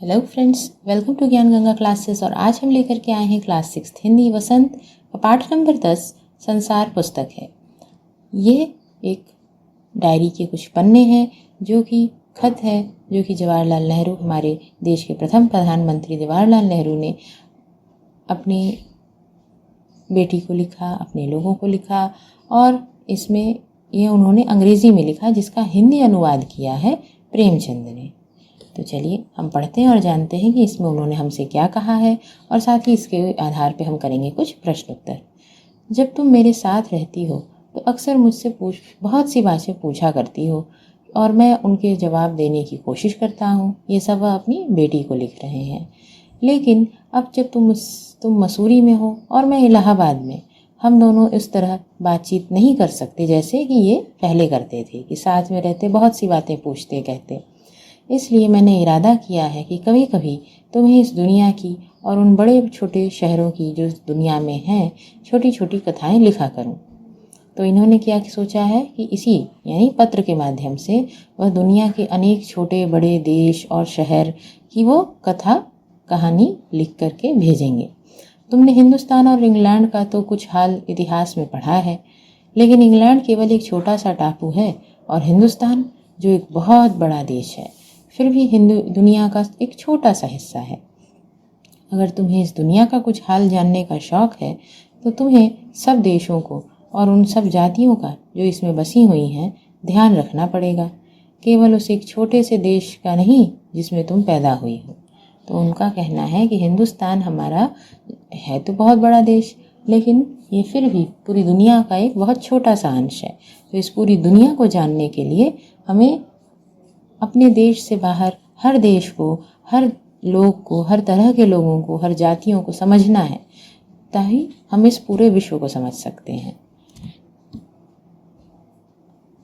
Hello friends, welcome to ज्ञान Ganga classes. और आज हम लेकर के आए हैं क्लास 6 हिंदी वसंत पाठ नंबर 10 संसार पुस्तक है। ये एक डायरी के कुछ पन्ने हैं जो कि खत है जो कि जवाहरलाल नेहरू, हमारे देश के प्रथम प्रधानमंत्री जवाहरलाल नेहरू ने अपनी बेटी को लिखा, अपने लोगों को लिखा। और इसमें ये उन्होंने अंग्रेज़ी में लिखा जिसका हिंदी अनुवाद किया है प्रेमचंद ने। तो चलिए हम पढ़ते हैं और जानते हैं कि इसमें उन्होंने हमसे क्या कहा है, और साथ ही इसके आधार पे हम करेंगे कुछ प्रश्न उत्तर। जब तुम मेरे साथ रहती हो तो अक्सर मुझसे बहुत सी बातें पूछा करती हो और मैं उनके जवाब देने की कोशिश करता हूँ। ये सब वह अपनी बेटी को लिख रहे हैं। लेकिन अब जब तुम मसूरी में हो और मैं इलाहाबाद में, हम दोनों इस तरह बातचीत नहीं कर सकते जैसे कि ये पहले करते थे, कि साथ में रहते बहुत सी बातें पूछते कहते। इसलिए मैंने इरादा किया है कि कभी कभी तुम्हें इस दुनिया की और उन बड़े छोटे शहरों की जो इस दुनिया में हैं छोटी छोटी कथाएं लिखा करूं। तो इन्होंने क्या सोचा है कि इसी यानी पत्र के माध्यम से वह दुनिया के अनेक छोटे बड़े देश और शहर की वो कथा कहानी लिख करके भेजेंगे। तुमने हिंदुस्तान और इंग्लैंड का तो कुछ हाल इतिहास में पढ़ा है, लेकिन इंग्लैंड केवल एक छोटा सा टापू है और हिंदुस्तान जो एक बहुत बड़ा देश है फिर भी दुनिया का एक छोटा सा हिस्सा है। अगर तुम्हें इस दुनिया का कुछ हाल जानने का शौक है तो तुम्हें सब देशों को और उन सब जातियों का जो इसमें बसी हुई हैं ध्यान रखना पड़ेगा, केवल उस एक छोटे से देश का नहीं जिसमें तुम पैदा हुई हो। तो उनका कहना है कि हिंदुस्तान हमारा है तो बहुत बड़ा देश, लेकिन ये फिर भी पूरी दुनिया का एक बहुत छोटा सा अंश है। तो इस पूरी दुनिया को जानने के लिए हमें अपने देश से बाहर हर देश को, हर लोग को, हर तरह के लोगों को, हर जातियों को समझना है, ताकि हम इस पूरे विश्व को समझ सकते हैं।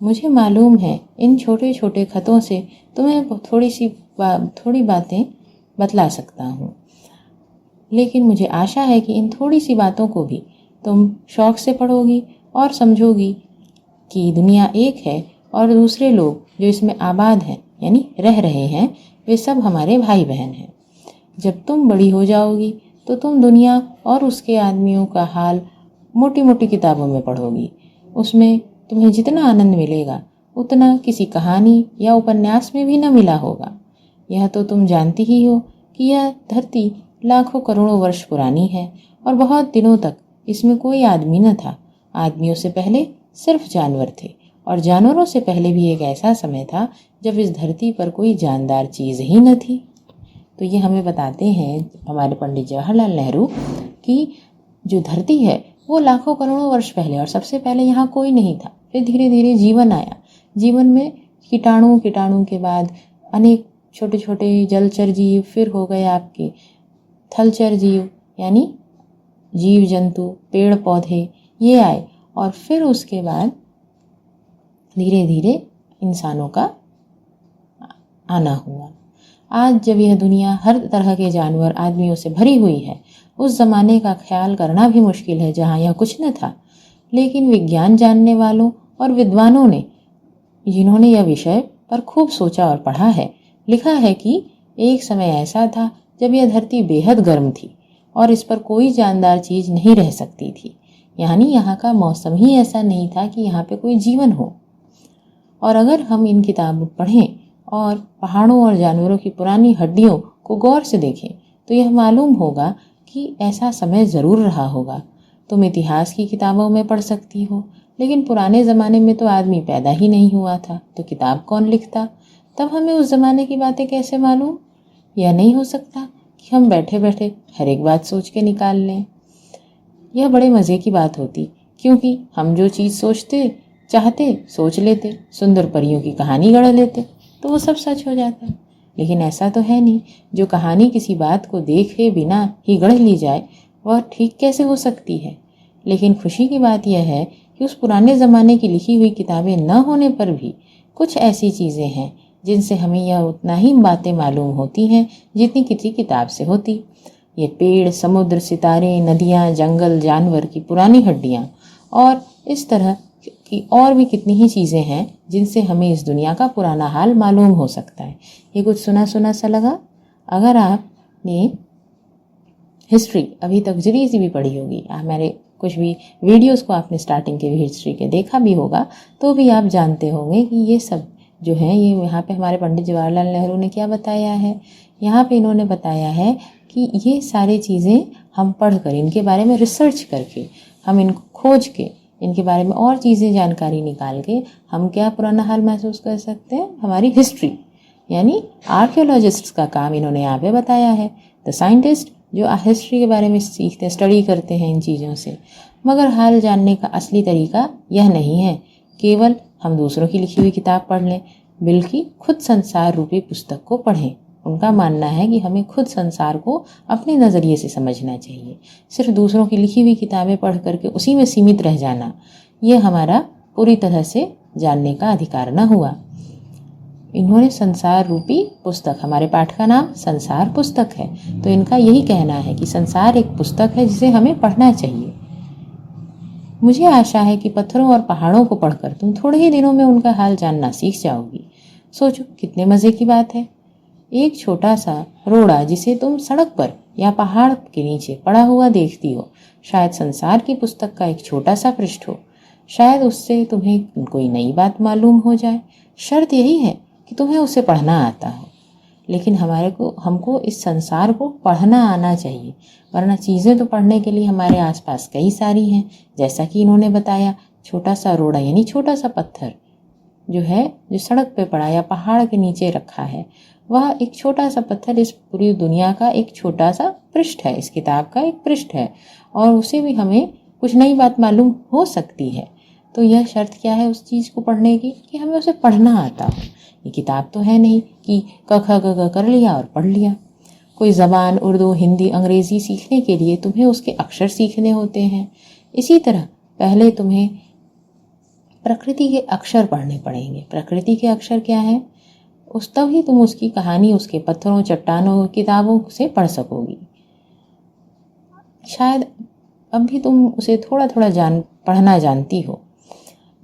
मुझे मालूम है इन छोटे छोटे खतों से तुम्हें थोड़ी बातें बतला सकता हूँ, लेकिन मुझे आशा है कि इन थोड़ी सी बातों को भी तुम शौक से पढ़ोगी और समझोगी कि दुनिया एक है और दूसरे लोग जो इसमें आबाद हैं यानी रह रहे हैं वे सब हमारे भाई बहन हैं। जब तुम बड़ी हो जाओगी तो तुम दुनिया और उसके आदमियों का हाल मोटी मोटी किताबों में पढ़ोगी। उसमें तुम्हें जितना आनंद मिलेगा उतना किसी कहानी या उपन्यास में भी न मिला होगा। यह तो तुम जानती ही हो कि यह धरती लाखों करोड़ों वर्ष पुरानी है और बहुत दिनों तक इसमें कोई आदमी न था। आदमियों से पहले सिर्फ जानवर थे, और जानवरों से पहले भी एक ऐसा समय था जब इस धरती पर कोई जानदार चीज़ ही न थी। तो ये हमें बताते हैं हमारे पंडित जवाहरलाल नेहरू कि जो धरती है वो लाखों करोड़ों वर्ष पहले, और सबसे पहले यहाँ कोई नहीं था। फिर धीरे धीरे जीवन आया। जीवन में कीटाणु के बाद अनेक छोटे छोटे जलचर जीव, फिर हो गए आपके थलचर जीव यानी जीव जंतु, पेड़ पौधे, ये आए, और फिर उसके बाद धीरे धीरे इंसानों का आना हुआ। आज जब यह दुनिया हर तरह के जानवर आदमियों से भरी हुई है, उस ज़माने का ख्याल करना भी मुश्किल है जहाँ यह कुछ न था। लेकिन विज्ञान जानने वालों और विद्वानों ने, जिन्होंने यह विषय पर खूब सोचा और पढ़ा है, लिखा है कि एक समय ऐसा था जब यह धरती बेहद गर्म थी और इस पर कोई जानदार चीज़ नहीं रह सकती थी। यानी यहाँ का मौसम ही ऐसा नहीं था कि यहाँ पे कोई जीवन हो। और अगर हम इन किताबों पढ़ें और पहाड़ों और जानवरों की पुरानी हड्डियों को गौर से देखें तो यह मालूम होगा कि ऐसा समय ज़रूर रहा होगा। तुम इतिहास की किताबों में पढ़ सकती हो, लेकिन पुराने ज़माने में तो आदमी पैदा ही नहीं हुआ था, तो किताब कौन लिखता? तब हमें उस ज़माने की बातें कैसे मालूम? यह नहीं हो सकता कि हम बैठे बैठे हर एक बात सोच के निकाल लें। यह बड़े मज़े की बात होती, क्योंकि हम जो चीज़ चाहते सोच लेते, सुंदर परियों की कहानी गढ़ लेते तो वो सब सच हो जाता। लेकिन ऐसा तो है नहीं। जो कहानी किसी बात को देखे बिना ही गढ़ ली जाए वह ठीक कैसे हो सकती है? लेकिन खुशी की बात यह है कि उस पुराने ज़माने की लिखी हुई किताबें न होने पर भी कुछ ऐसी चीज़ें हैं जिनसे हमें यह उतना ही बातें मालूम होती हैं जितनी किसी किताब से होती। ये पेड़, समुद्र, सितारे, नदियाँ, जंगल, जानवर की पुरानी हड्डियाँ और इस तरह कि और भी कितनी ही चीज़ें हैं जिनसे हमें इस दुनिया का पुराना हाल मालूम हो सकता है। ये कुछ सुना सुना सा लगा? अगर आपने हिस्ट्री अभी तक जरी सी भी पढ़ी होगी, हमारे कुछ भी वीडियोस को आपने स्टार्टिंग के हिस्ट्री के देखा भी होगा, तो भी आप जानते होंगे कि ये सब जो है, ये यहाँ पे हमारे पंडित जवाहरलाल नेहरू ने क्या बताया है। यहाँ पे इन्होंने बताया है कि ये सारी चीज़ें हम पढ़कर, इनके बारे में रिसर्च करके, हम इनको खोज के, इनके बारे में और चीज़ें जानकारी निकाल के हम क्या पुराना हाल महसूस कर सकते हैं, हमारी हिस्ट्री, यानी आर्कियोलॉजिस्ट्स का काम इन्होंने यहाँ पे बताया है। द साइंटिस्ट जो हिस्ट्री के बारे में सीखते हैं, स्टडी करते हैं इन चीज़ों से। मगर हाल जानने का असली तरीका यह नहीं है केवल हम दूसरों की लिखी हुई किताब पढ़ लें, बल्कि खुद संसार रूपी पुस्तक को पढ़ें। उनका मानना है कि हमें खुद संसार को अपने नज़रिए से समझना चाहिए। सिर्फ दूसरों की लिखी हुई किताबें पढ़ करके उसी में सीमित रह जाना, यह हमारा पूरी तरह से जानने का अधिकार न हुआ। इन्होंने संसार रूपी पुस्तक, हमारे पाठ का नाम संसार पुस्तक है, तो इनका यही कहना है कि संसार एक पुस्तक है जिसे हमें पढ़ना चाहिए। मुझे आशा है कि पत्थरों और पहाड़ों को पढ़कर तुम थोड़े ही दिनों में उनका हाल जानना सीख जाओगी। सोचो कितने मज़े की बात है। एक छोटा सा रोड़ा जिसे तुम सड़क पर या पहाड़ के नीचे पड़ा हुआ देखती हो, शायद संसार की पुस्तक का एक छोटा सा पृष्ठ हो। शायद उससे तुम्हें कोई नई बात मालूम हो जाए। शर्त यही है कि तुम्हें उसे पढ़ना आता हो। लेकिन हमको इस संसार को पढ़ना आना चाहिए, वरना चीज़ें तो पढ़ने के लिए हमारे आसपास कई सारी हैं। जैसा कि इन्होंने बताया, छोटा सा रोड़ा यानी छोटा सा पत्थर जो है, जो सड़क पे पड़ा या पहाड़ के नीचे रखा है, वह एक छोटा सा पत्थर इस पूरी दुनिया का एक छोटा सा पृष्ठ है, इस किताब का एक पृष्ठ है, और उसे भी हमें कुछ नई बात मालूम हो सकती है। तो यह शर्त क्या है उस चीज़ को पढ़ने की, कि हमें उसे पढ़ना आता हो। ये किताब तो है नहीं कि क ख ग घ कर लिया और पढ़ लिया। कोई ज़बान उर्दू, हिंदी, अंग्रेज़ी सीखने के लिए तुम्हें उसके अक्षर सीखने होते हैं। इसी तरह पहले तुम्हें प्रकृति के अक्षर पढ़ने पड़ेंगे। प्रकृति के अक्षर क्या है, तब ही तुम उसकी कहानी उसके पत्थरों, चट्टानों, किताबों से पढ़ सकोगी। शायद अब भी तुम उसे थोड़ा थोड़ा पढ़ना जानती हो।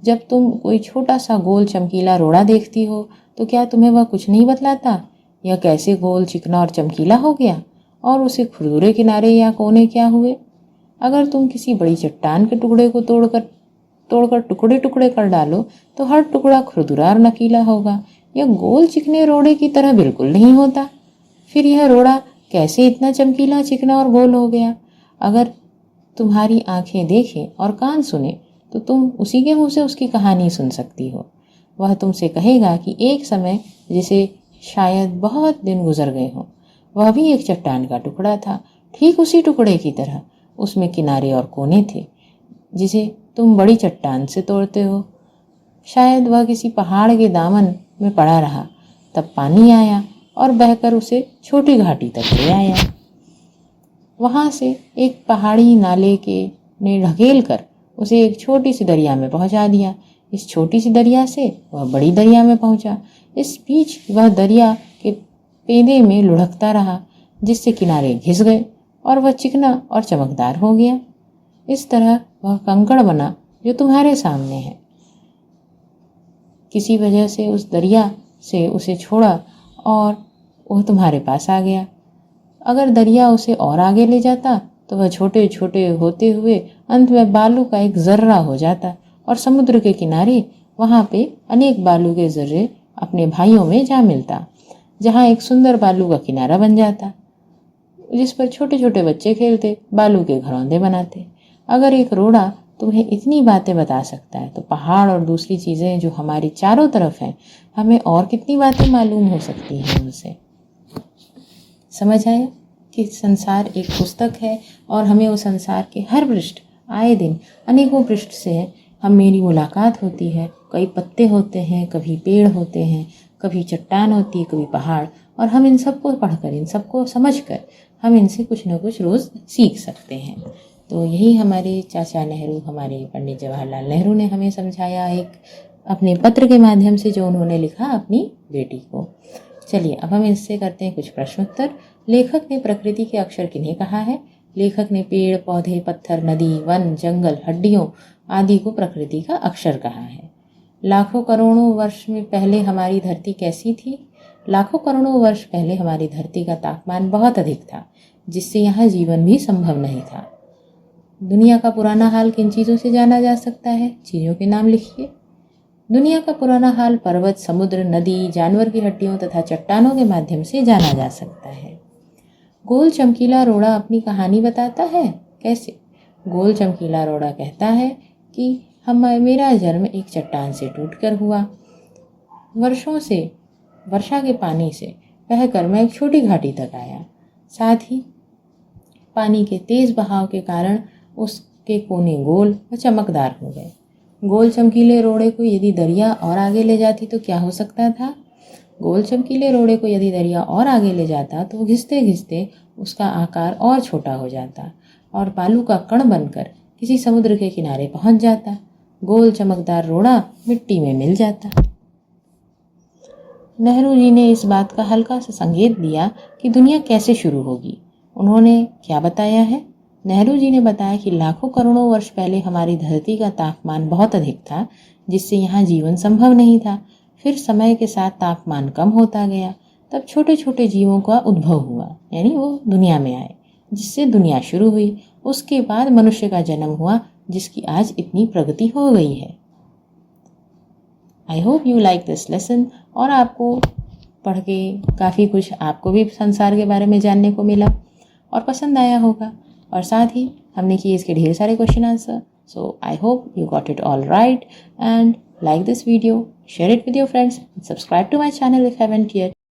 जब तुम कोई छोटा सा गोल चमकीला रोड़ा देखती हो, तो क्या तुम्हें वह कुछ नहीं बतलाता? यह कैसे गोल, चिकना और चमकीला हो गया, और उसे खुरदुरे किनारे या कोने क्या हुए? अगर तुम किसी बड़ी चट्टान के टुकड़े को तोड़कर टुकड़े टुकड़े कर डालो, तो हर टुकड़ा खुरदुरा और नकीला होगा। यह गोल चिकने रोड़े की तरह बिल्कुल नहीं होता। फिर यह रोड़ा कैसे इतना चमकीला, चिकना और गोल हो गया? अगर तुम्हारी आंखें देखें और कान सुने, तो तुम उसी के मुंह से उसकी कहानी सुन सकती हो। वह तुमसे कहेगा कि एक समय जिसे शायद बहुत दिन गुजर गए हों, वह भी एक चट्टान का टुकड़ा था। ठीक उसी टुकड़े की तरह उसमें किनारे और कोने थे, जिसे तुम बड़ी चट्टान से तोड़ते हो। शायद वह किसी पहाड़ के दामन में पड़ा रहा, तब पानी आया और बहकर उसे छोटी घाटी तक ले आया। वहाँ से एक पहाड़ी नाले के ने ढकेल कर उसे एक छोटी सी दरिया में पहुँचा दिया। इस छोटी सी दरिया से वह बड़ी दरिया में पहुँचा। इस बीच वह दरिया के पेंदे में लुढ़कता रहा, जिससे किनारे घिस गए और वह चिकना और चमकदार हो गया। इस तरह वह कंकड़ बना जो तुम्हारे सामने है। किसी वजह से उस दरिया से उसे छोड़ा और वह तुम्हारे पास आ गया। अगर दरिया उसे और आगे ले जाता, तो वह छोटे छोटे होते हुए अंत में बालू का एक जर्रा हो जाता, और समुद्र के किनारे वहाँ पे अनेक बालू के जर्रे अपने भाइयों में जा मिलता, जहाँ एक सुंदर बालू का किनारा बन जाता, जिस पर छोटे छोटे बच्चे खेलते, बालू के घरौंदे बनाते। अगर एक रोड़ा तुम्हें इतनी बातें बता सकता है, तो पहाड़ और दूसरी चीज़ें जो हमारी चारों तरफ हैं, हमें और कितनी बातें मालूम हो सकती हैं उनसे। समझ आया कि संसार एक पुस्तक है, और हमें उस संसार के हर पृष्ठ, आए दिन अनेकों पृष्ठ से हम मेरी मुलाकात होती है। कई पत्ते होते हैं, कभी पेड़ होते हैं, कभी चट्टान होती है, कभी पहाड़, और हम इन सबको पढ़कर, इन सबको समझकर हम इनसे कुछ न कुछ रोज़ सीख सकते हैं। तो यही हमारे चाचा नेहरू, हमारे पंडित जवाहरलाल नेहरू ने हमें समझाया, एक अपने पत्र के माध्यम से जो उन्होंने लिखा अपनी बेटी को। चलिए अब हम इससे करते हैं कुछ प्रश्नोत्तर। लेखक ने प्रकृति के अक्षर किन्हें कहा है? लेखक ने पेड़, पौधे, पत्थर, नदी, वन, जंगल, हड्डियों आदि को प्रकृति का अक्षर कहा है। लाखों करोड़ों वर्ष में पहले हमारी धरती कैसी थी? लाखों करोड़ों वर्ष पहले हमारी धरती का तापमान बहुत अधिक था, जिससे यहाँ जीवन भी संभव नहीं था। दुनिया का पुराना हाल किन चीज़ों से जाना जा सकता है? चीज़ों के नाम लिखिए। दुनिया का पुराना हाल पर्वत, समुद्र, नदी, जानवर की हड्डियों तथा चट्टानों के माध्यम से जाना जा सकता है। गोल चमकीला रोड़ा अपनी कहानी बताता है। कैसे? गोल चमकीला रोड़ा कहता है कि मेरा जन्म एक चट्टान से टूटकर हुआ। वर्षों से वर्षा के पानी से बहकर मैं एक छोटी घाटी तक आया। साथ ही पानी के तेज बहाव के कारण उसके कोने गोल व चमकदार हो गए। गोल चमकीले रोड़े को यदि दरिया और आगे ले जाती तो क्या हो सकता था? गोल चमकीले रोड़े को यदि दरिया और आगे ले जाता तो घिसते घिसते उसका आकार और छोटा हो जाता और बालू का कण बनकर किसी समुद्र के किनारे पहुंच जाता। गोल चमकदार रोड़ा मिट्टी में मिल जाता। नेहरू जी ने इस बात का हल्का सा संकेत दिया कि दुनिया कैसे शुरू होगी। उन्होंने क्या बताया है? नेहरू जी ने बताया कि लाखों करोड़ों वर्ष पहले हमारी धरती का तापमान बहुत अधिक था, जिससे यहाँ जीवन संभव नहीं था। फिर समय के साथ तापमान कम होता गया, तब छोटे छोटे जीवों का उद्भव हुआ, यानी वो दुनिया में आए, जिससे दुनिया शुरू हुई। उसके बाद मनुष्य का जन्म हुआ, जिसकी आज इतनी प्रगति हो गई है। I hope you like this lesson. और आपको पढ़ के काफ़ी कुछ आपको भी संसार के बारे में जानने को मिला और पसंद आया होगा। और साथ ही हमने किए इसके ढेर सारे question answer. So I hope you got it all right and like this video, share it with your friends, and subscribe to my channel if you haven't yet.